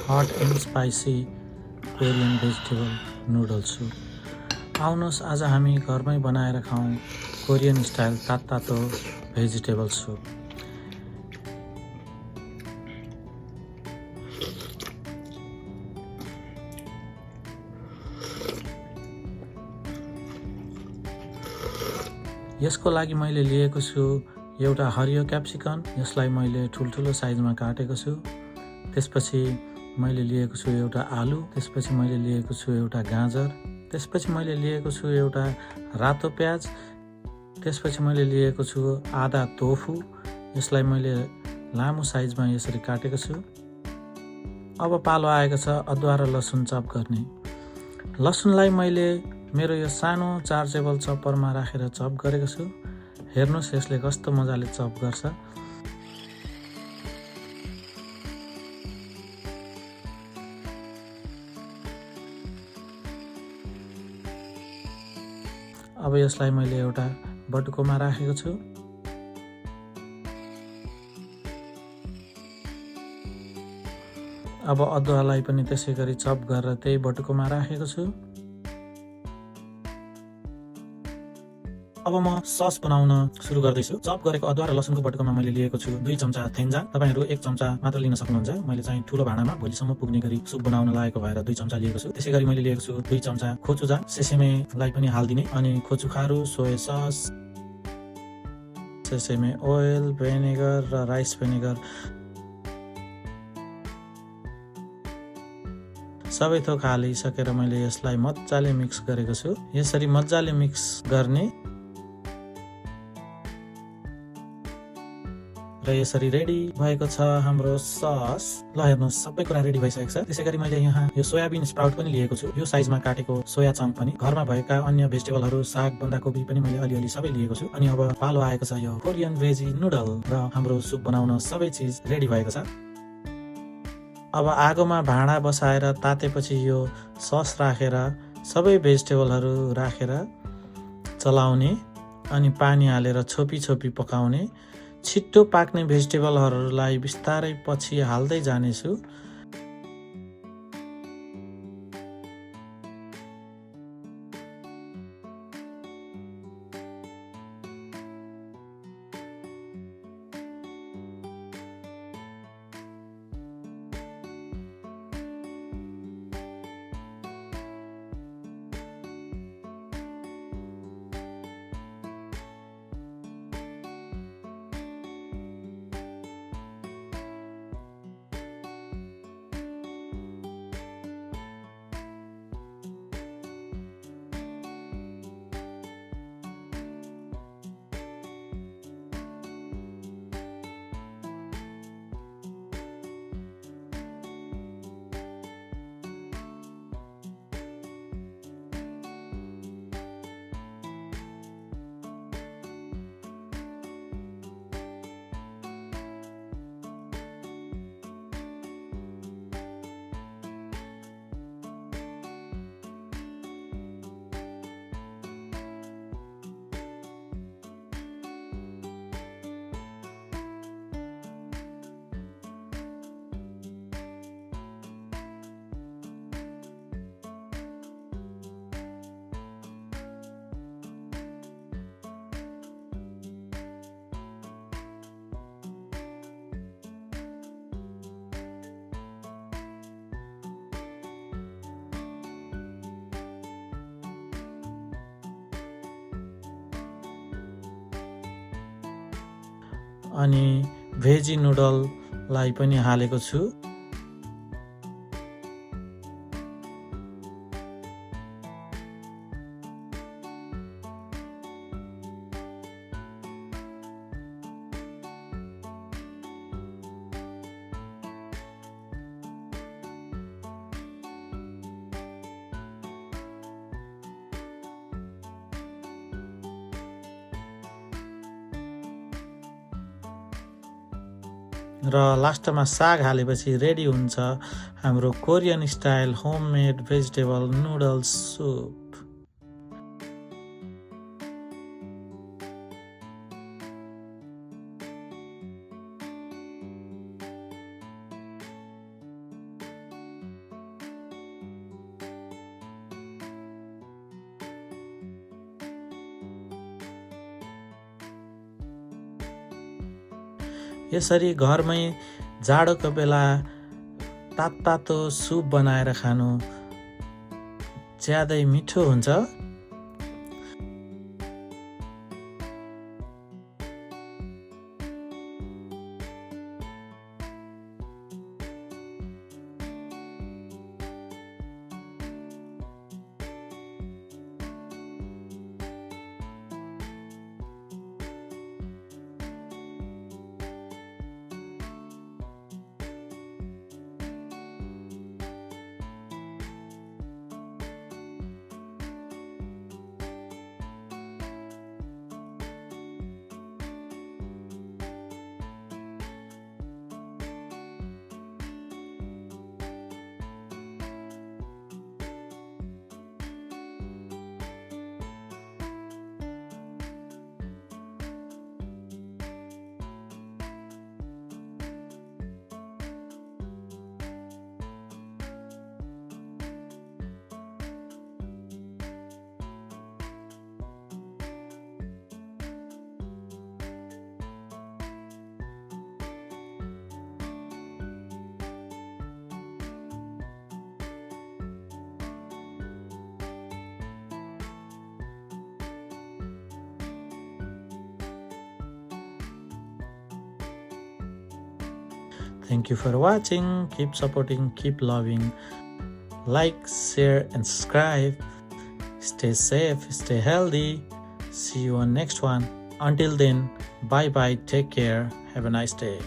hot and spicy Korean vegetable noodle soup. आउनुहोस् आज हामी घरमै बनाएर खाऊँ कोरियन स्टाइल तातो भेजिटेबल सुप। यसको लागि मैले लिएको छु एउटा हरियो क्याप्सिकम, यसलाई मैले ठुल्ठुलो साइजमा काटेको छु। त्यसपछि मैले लिएको छु एउटा आलु, त्यसपछि मैले लिएको छु एउटा गाजर, त्यसपछि मैले लिएको छु एउटा रातो प्याज, त्यसपछि मैले लिएको छु आधा टोफु, यसलाई मैले लामो साइजमा यसरी काटेको छु। अब पालो आएको छ अदुवा र लसुन चप गर्ने। लसुनलाई मैले मेरो यो सानो चार्जेबल चप्परमा राखेर चप गरेको छु। हेर्नुहोस् यसले कस्तो मजाले चप गर्छ। अब यसलाई मैले एउटा बटुकोमा राखेको छु। अब अदुवालाई पनि त्यसै गरी चप गरेर त्यही बटुकोमा राखेको छु। अब म सस बनाउन सुरु गर्दैछु। चप गरेको अदुवा र लसुनको बटुकोमा मैले लिएको छु 2 चम्चा थेन्जाङ। तपाईहरु 1 चम्चा मात्र लिन सक्नुहुन्छ। मैले चाहिँ ठूलो भाँडामा भोलिसम्म पुग्ने गरी सुप बनाउन लागेको भएर 2 चम्चा लिएको छु। त्यसैगरी मैले लिएको छु 2 चम्चा खोचुजा, सेसेमेलाई पनि हाल्दिने, अनि खोचुखारु, सोया सस, सेसेमे ओइल, भिनेगर र राइस भिनेगर सबै थोक हालिसकेर मैले यसलाई मज्जाले मिक्स गरेको छु। यसरी मज्जाले मिक्स गर्ने र यसरी रेडी भएको छ हाम्रो सस। ल हेर्नुहोस् सबै कुरा रेडी भइसकेको छ। त्यसैगरी मैले यहाँ यो सोयाबिन स्प्राउट पनि लिएको छु, यो साइजमा काटेको सोया चङ्क पनि, घरमा भएका अन्य भेजिटेबलहरू, साग, बन्दाकोपी पनि मैले अलिअलि सबै लिएको छु। अनि अब पालो आएको छ यो कोरियन भेजी नुडल र हाम्रो सुप बनाउन सबै चिज रेडी भएको छ। अब आगोमा भाँडा बसाएर तातेपछि यो सस राखेर सबै भेजिटेबलहरू राखेर चलाउने अनि पानी हालेर छोपी छोपी पकाउने। छिट्टो पाक्ने भेजिटेबलहरूलाई बिस्तारै पछि हाल्दै जानेछु। अनि भेजी नुडललाई पनि हालेको छु। र लास्टमा साग हालेपछि रेडी हुन्छ हाम्रो Korean style homemade vegetable noodle soup. यसरी घरमै जाडोको बेला तातो सुप बनाएर खानु ज्यादै मिठो हुन्छ। Thank you for watching. Keep supporting, keep loving. Like, share and subscribe. Stay safe, stay healthy. See you on next one. Until then, bye bye, take care, have a nice day.